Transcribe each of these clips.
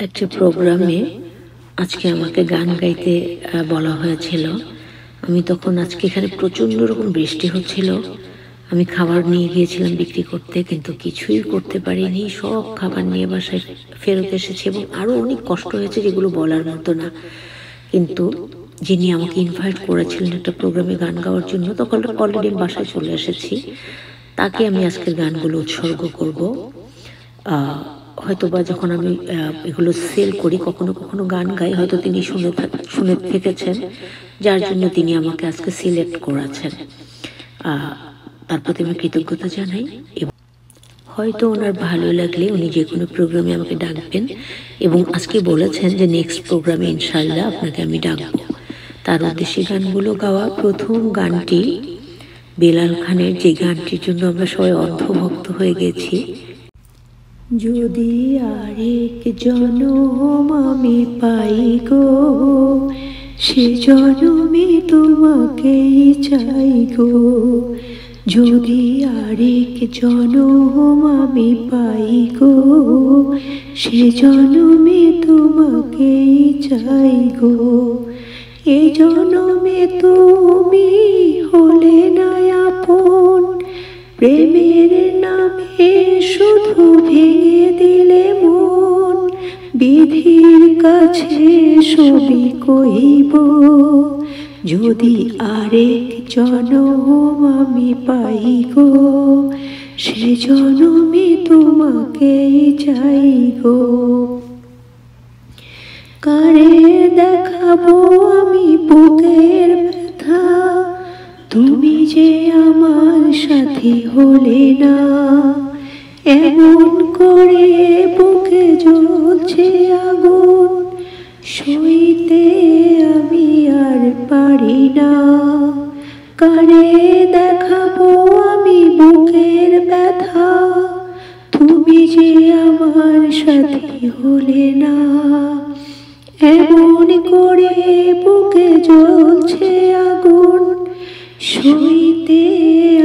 একটি প্রোগ্রামে আজকে আমাকে গান গাইতে বলা হয়েছিল। আমি তখন আজকে এখানে প্রচণ্ড রকম বৃষ্টি হচ্ছিল। আমি খাবার নিয়ে গিয়েছিলাম বিক্রি করতে, কিন্তু কিছুই করতে পারিনি। সব খাবার নিয়ে বাসায় ফেরত এসেছি এবং আরও অনেক কষ্ট হয়েছে যেগুলো বলার মতো না। কিন্তু যিনি আমাকে ইনভাইট করেছিলেন একটা প্রোগ্রামে গান গাওয়ার জন্য, তখন অলরেডি আমি বাসায় চলে এসেছি। তাকে আমি আজকের গানগুলো উৎসর্গ করব। হয়তো বা যখন আমি এগুলো সেল করি, কখনো কখনো গান গাই, হয়তো তিনি শুনে থেকেছেন, যার জন্য তিনি আমাকে আজকে সিলেক্ট করেছেন। তার প্রতি আমি কৃতজ্ঞতা জানাই এবং হয়তো ওনার ভালো লাগলে উনি যে কোনো প্রোগ্রামে আমাকে ডাকবেন এবং আজকে বলেছেন যে নেক্সট প্রোগ্রামে ইনশাল্লাহ আপনাকে আমি ডাকবো। তার উদ্দেশ্যে গানগুলো গাওয়া। প্রথম গানটি বেলাল খানের, যে গানটির জন্য আমরা সবাই অন্ধভক্ত হয়ে গেছি। যদি আরেক জনম আমি পাই গো, সে জনমে তোমাকেই চাই গো। যদি আরেক জনম আমি পাই গো, সে জনমে তোমাকেই চাই গো। এ জনমে তুমি হলে না আপন, প্রেমের নামে শুধু ভেঙে দিলে মন। বিধির কাছে সবই কইব, যদি আরেক জনম আমি পাই গো, সে জনমে তোমাকেই চাই গো। কারে দেখাবো আমি বুকের ব্যথা, তুমি যে আমার সাথী হলে না। এমন করে বুকে জ্বলছে আগুন, সইতে আমি আর পারি না। কারে দেখাবো আমি বুকের ব্যথা, তুমি যে আমার সাথী হলে না। এমন করে বুকে জ্বলছে আগুন, সইতে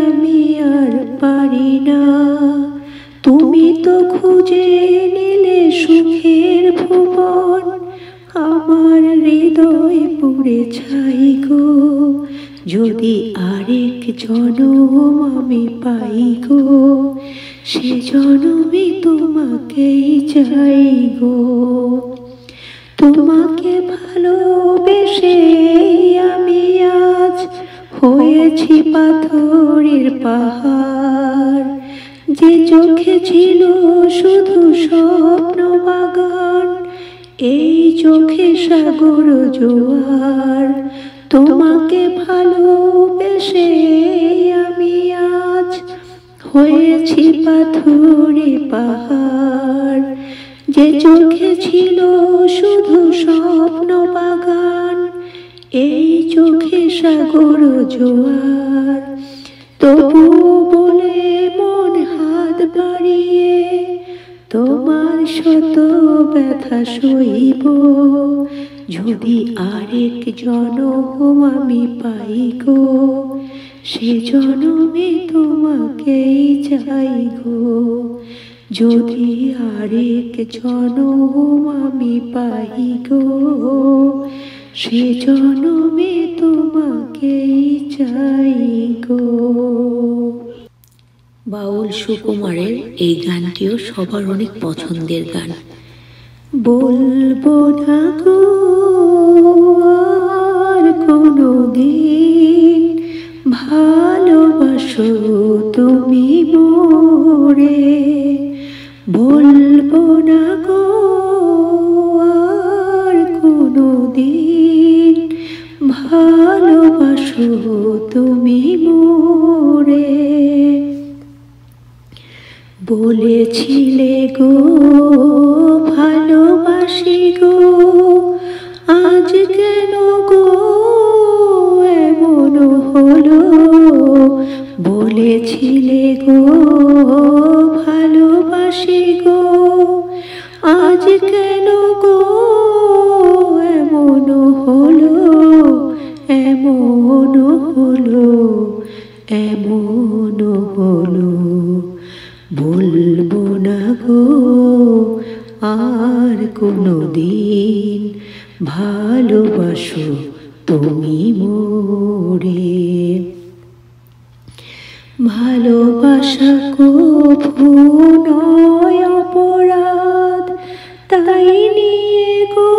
আমি আর পারি না। তুমি তো খুঁজে নিলে সুখের ভুবন, আমার হৃদয় পুড়ে ছাই গো। যদি আরেক জনম আমি পাই গো, সে জনমে তোমাকেই চাই গো। তোমাকে ভালোবেসে আমি আজ হয়েছি পাথরের পাহাড়। যে চোখে ছিল শুধু স্বপ্ন বাগান, এই চোখে সাগর জোয়ার। তোমাকে ভালোবেসে আমি আজ হয়েছি পাথরের পাহাড়। যে চোখে ছিল শুধু স্বপ্ন বাগান, এই চোখে সাগর জোয়ার। তবু বলে মন হাত বাড়িয়ে তোমার শত ব্যথা সইব, যদি আরেক জনম আমি পাই গো, সে জনমে তোমাকেই চাই গো। যদি আরেক জনম আমি পাই গো, সে জনমে তোমাকেই চাই গো। বাউল সুকুমারের এই গানটিও সবার অনেক পছন্দের গান। বলবো না গো আর কোনো দিন, ভালোবাসো তুমি মোরে। বলবো না গো আর কোনো দিন, ভালোবাসো তুমি মোরে। বলেছিলে গো ভালোবাসি গো, আজ কেন গো এমন হলো। বলেছিলে গো ভালোবাসি গো, আজ কেন গো এমন হলো। এমন হলো, এমন হলো। বলবো না গো আর কোনো দিন ভালোবাসো তুমি মোরে। ভালোবাসা কভু নয় অপরাধ, তাই নিয়ে গো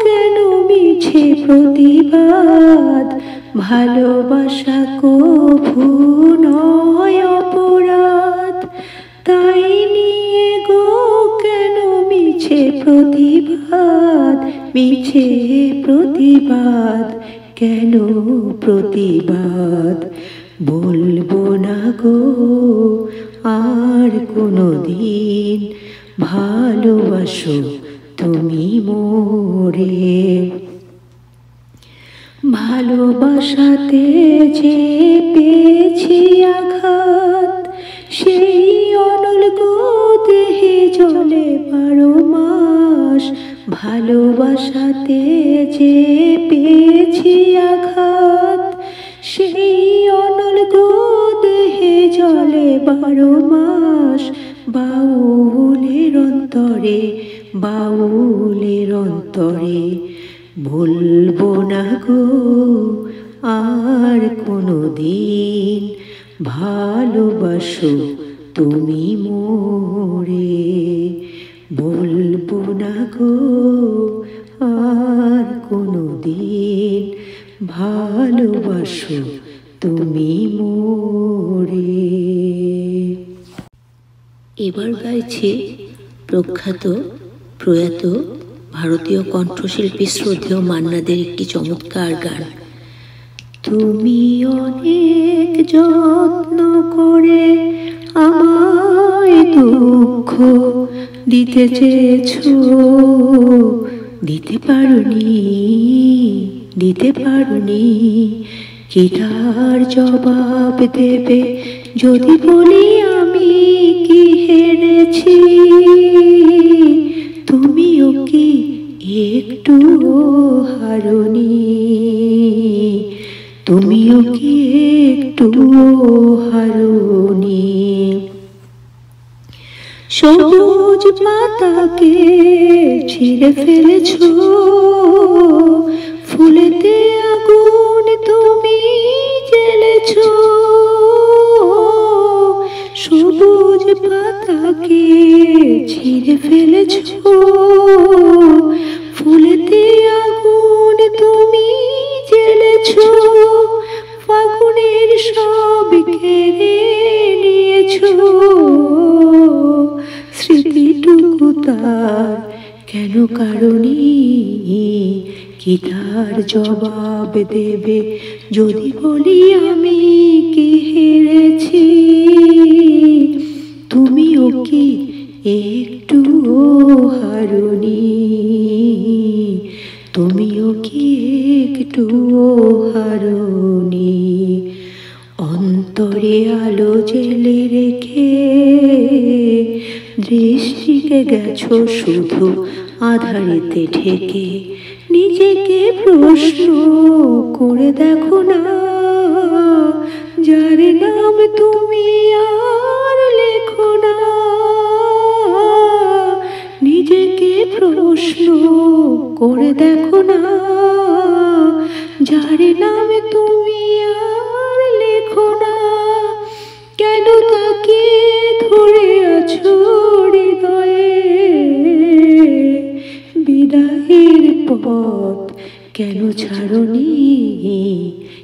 কেন মিছে প্রতিবাদ। ভালোবাসা কভু নয় অপরাধ, তাই নিয়ে গো কেন মিছে প্রতিবাদ। মিছে প্রতিবাদ, কেন প্রতিবাদ। বলবো না গো আর কোনো দিন ভালোবাসো তুমি মোরে। ভালোবাসাতে যে পেয়েছি আঘাত, সেই অনল গো দেহে জ্বলে 12 মাস। ভালোবাসাতে যে পেয়েছি আঘাত, সেই অনল গো দেহে জ্বলে 12 মাস। বাউলের অন্তরে, বাউলের অন্তরে, বলবো না গো আর কোনো দিন ভালোবাসো তুমি মোরে। বলবো না গো আর কোনো দিন ভালোবাসো তুমি মোরে। এবার গাইছি প্রখ্যাত প্রয়াত ভারতীয় কণ্ঠশিল্পী শ্রদ্ধেয় মান্না দের একটি চমৎকার গান। তুমি অনেক যত্ন করে আমায় দুঃখ দিতে চেয়েছো, দিতে পারোনি, দিতে পারোনি। কি তার জবাব দেবে যদি বলি আমি কি হেরেছি? তুমিও কি একটু হারোনি? তুমিও কি একটু হারোনি? সবুজ পাতাকে ছিঁড়ে ফেলেছো, ফুলেতে আগুন তুমি জ্বেলেছো। সবুজ পাতাকে ছিঁড়ে ফেলেছো, ফুলেতে আগুন তুমি জ্বেলেছো। ফাগুনের সব কেড়ে নিয়েছো, স্মৃতিটুকু তার কেন কারণী? কি তার জবাব দেবে যদি বলি আমি কি হেরেছি? তুমিও কি একটু হারোনি? তুমিও কি একটু হারোনি? অন্তরে আলো জেলে রেখে দৃষ্টিকে গেছো শুধু আধারেতে ঢেকে। নিজেকে প্রশ্ন করে দেখো না, যার নাম তুমি আর লেখো না। নিজেকে প্রশ্ন করে দেখো না, যার নাম তুমি আর লেখো না। কেন তাকে ধরে আছো হৃদয়ে? বিদায়ের পথ কেন ছাড়নি?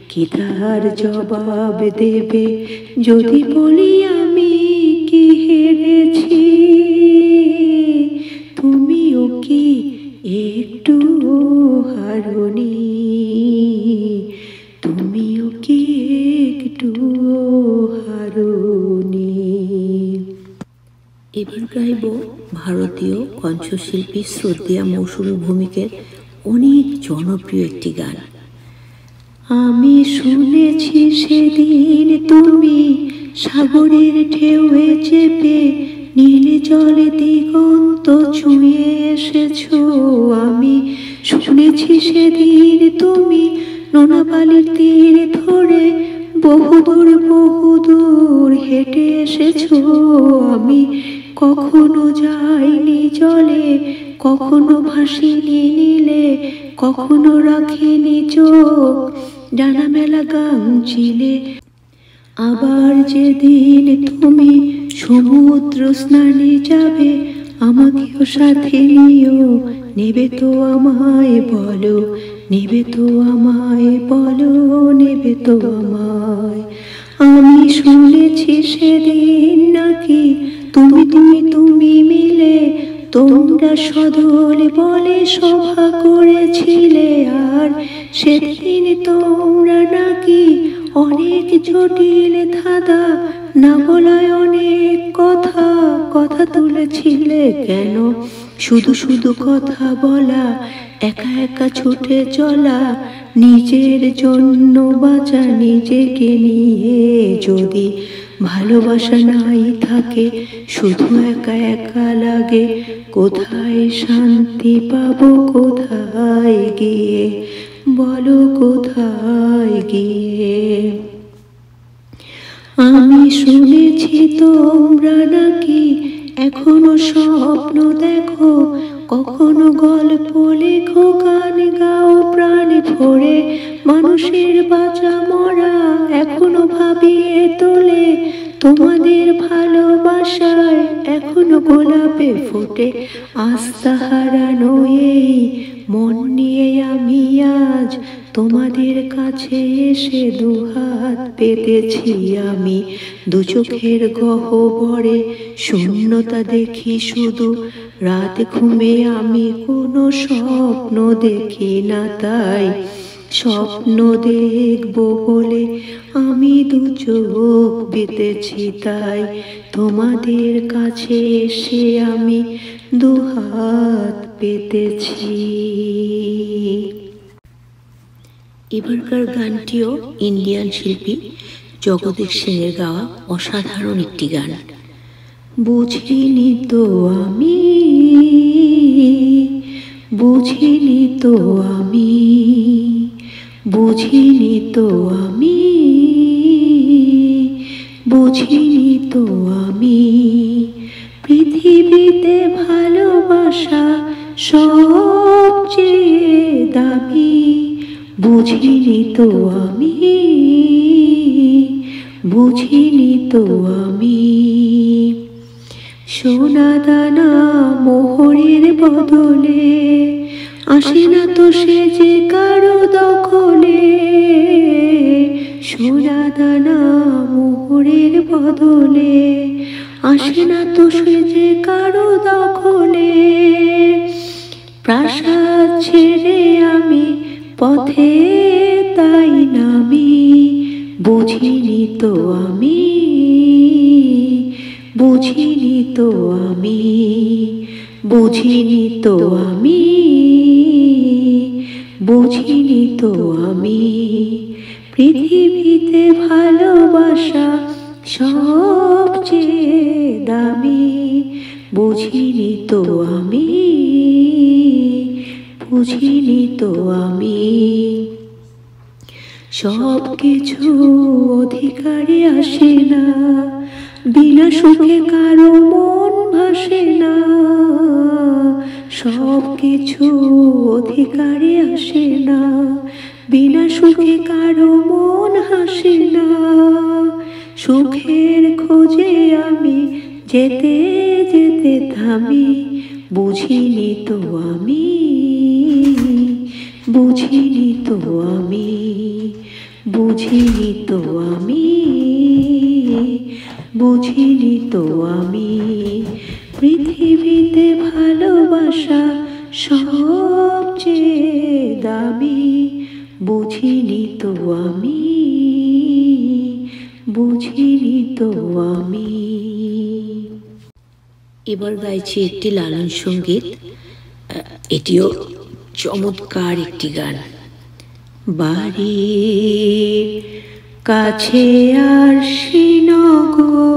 কি তার জবাব দেবে যদি বলি আমি কি হেরেছি? তুমিও কি একটু হারোনি? তুমিও কি একটু হারোনি? এবার গাইব ভারতীয় কণ্ঠশিল্পী শ্রদ্ধেয়া মৌসুমী ভৌমিকের অনেক জনপ্রিয় একটি গান। আমি শুনেছি সেদিন তুমি সাগরের ঢেউয়ে চেপে নীল জলে দিগন্ত ছুঁয়ে এসেছো। আমি শুনেছি সেদিন তুমি নোনাবালির তীর ধরে বহুদূর বহুদূর হেঁটে এসেছো। আমি কখনো যাইনি জলে, কখনো ভাসিনি নীলে, কখনো রাখিনি চোখ ডানা মেলা গামচিলে। আবার যেদিন তুমি সমুদ্র স্নানে যাবে, আমাকেও সাথে নিও, নেবে তো আমায় বলো, নেবে তো আমায় বলো, নেবে তো আমায়। আমি শুনেছি সেদিন নাকি তুমি তুমি তুমি মিলে তোমরা সদল বলে সভা করেছিলে, আর সেদিন তোমরা নাকি অনেক জটিল ধাঁধা না বলায় অনেক কথা কথা তুলেছিলে। কেন শুধু শুধু কথা বলা, একা একা ছুটে চলা, নিজের জন্য বাঁচা নিজেকে নিয়ে। যদি ভালোবাসা নাই থাকে, শুধু একা একা লাগে, কোথায় শান্তি পাবো, কোথায় গিয়ে বলো, কোথায় গিয়ে। আমি শুনেছি তোমরা নাকি এখনো স্বপ্ন দেখো, কখনো গল্প লেখো, গান গাও প্রাণ ভরে, মানুষের বাঁচা মরা এখনো ভাবিয়ে তোলে, তোমাদের ভালোবাসায় এখনো গোলাপে ফোটে। আস্থা হারানো এই মন নিয়ে আমি আজ তোমাদের কাছে এসে দুহাত পেতেছি। আমি দু চোখের গহ্বরে শূন্যতা দেখি শুধু, রাত ঘুমে আমি কোনো স্বপ্ন দেখি না, তাই স্বপ্ন দেখবো বলে আমি দু চোখ পেতেছি। তাই তোমাদের কাছে এসে আমি দুহাত পেতেছি। এবারকার গানটিও ইন্ডিয়ান শিল্পী জগদীশ সিংয়ের গাওয়া অসাধারণ একটি গান। বুঝিনি তো আমি, বুঝিনি তো আমি, বুঝিনি তো আমি, বুঝিনি তো আমি, পৃথিবীতে ভালোবাসা সবচেয়ে দামি। বুঝিনি তো আমি, বুঝিনি তো আমি। সোনা দানা মোহরের বদলে আসে না তো সে যে কারো দখলে, সোনা দানা মোহরের বদলে আসে না তো সে যে কারো দখলে। প্রাসাদ ছেড়ে আমি পথে তাই নামি, বুঝিনি তো আমি, বুঝিনি তো আমি, বুঝিনি তো আমি, বুঝিনি তো আমি, পৃথিবীতে ভালোবাসা সবচেয়ে দামি। বুঝিনি তো আমি, বুঝিনি তো আমি। সব কিছু অধিকারে আসে না, বিনা সুখে কারো মন ভাসে না। সব কিছু অধিকারে আসে না, বিনা সুখে কারো মন হাসে না। সুখের খোঁজে আমি যেতে যেতে থামি, বুঝিনি তো আমি, বুঝিনি তো আমি, বুঝিনি তো আমি, বুঝিনি তো আমি। পৃথিবীতে ভালোবাসা সবচেয়ে দামি, বুঝিনি তো আমি, বুঝিনি তো আমি। এবার গাইছি একটি লালন সঙ্গীত, এটিও চমৎকার একটি গান। বাড়ির কাছে আর শ্রীনগর,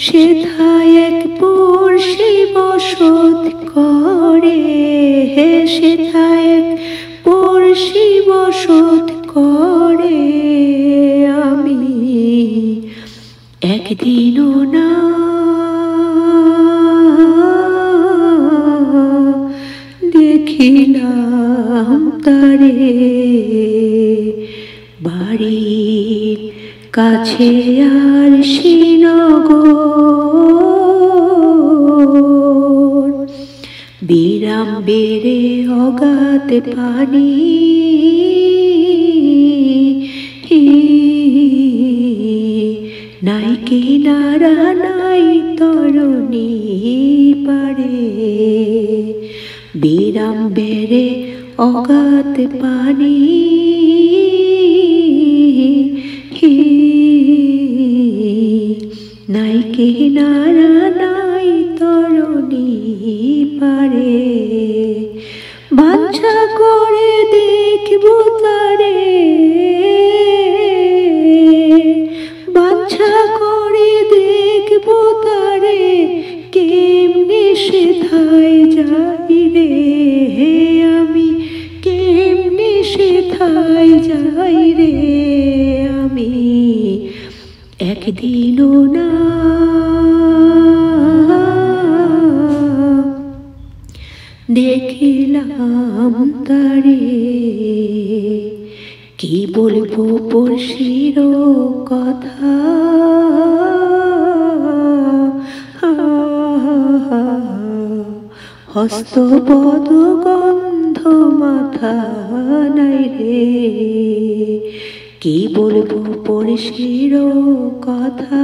সেথায় এক পড়শি বসত করে, সেথায় এক পড়শি বসত করে। আমি একদিনও না দেখিলাম তারে, বাড়ির কাছে আর শ্রীনগর, বিরাম বেড়ে অগাধ পানি, নাই কিনারা নাই তরণী পারে, বিরাম বেড়ে অগাধ পানি, নাই কিনারা নাই তরণী পারে, বাঞ্ছা করে দেখব তারে, বাঞ্ছা করে দেখব তারে, কেমনে সেথায় যাই রে আমি, কেমনে সেথায় যাই রে আমি, একদিনও না দেখিলাম তারে, কি বলবো পড়শির কথা, হস্তপদ গন্ধ মাথা নাই রে, কি বলবো পড়শির কথা,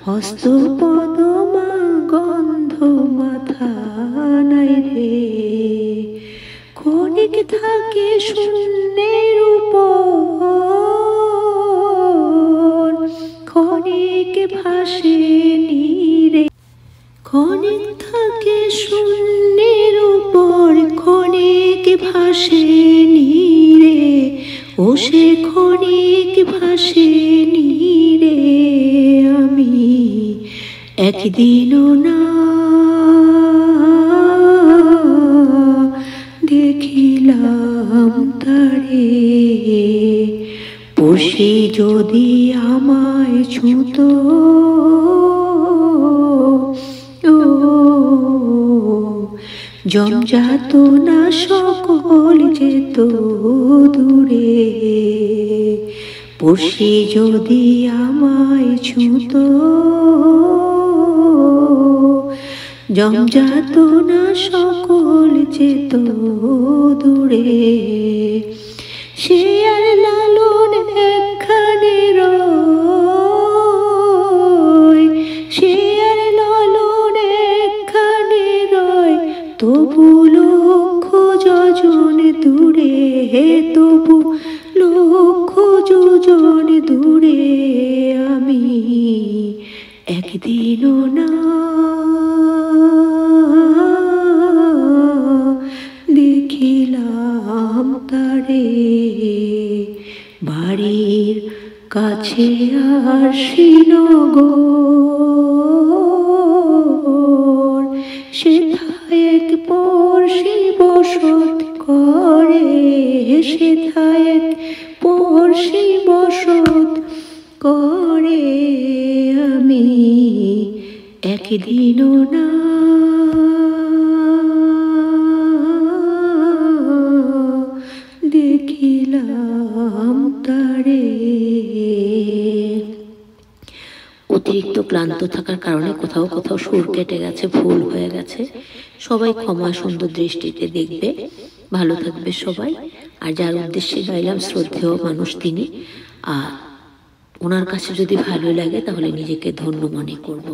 হস্তপদ গন্ধ মাথা নাই রে, ক্ষণিক থাকে শূন্যের উপর, ক্ষণিক ভাসে নীরে, ক্ষণিক থাকে শূন্যের উপর, ক্ষণিক ভাসে নীরে, ও সে ক্ষণিক ভাসে নীরে আমি, একদিনও না দেখিলাম তারে, পড়শি যদি আমায় ছুঁত, জমজাত না সকল যেত দূরে, পড়শি যদি আমায় ছুঁত, জমজাত না সকল যেত দূরে, সে আর লালন একখানে রয়, সে আর লালন একখানে রয়, তবু লক্ষ যোজন দূরে, তবু লক্ষ যোজন দূরে আমি, একদিনও না দেখিলাম তারে, বাড়ির কাছে আর শ্রীনগর, সেথায় এক পড়শি বসত করে, সেথায় এক পড়শি বসত করে আমি, একদিনও না দেখিলাম তারে। অতিরিক্ত ক্লান্ত থাকার কারণে কোথাও কোথাও সুর কেটে গেছে, ভুল হয়ে গেছে, সবাই ক্ষমা সুন্দর দৃষ্টিতে দেখবে। ভালো থাকবে সবাই। আর যার উদ্দেশ্যে গাইলাম শ্রদ্ধেয় মানুষ তিনি, আর ওনার কাছে যদি ভালো লাগে তাহলে নিজেকে ধন্য মনে করব।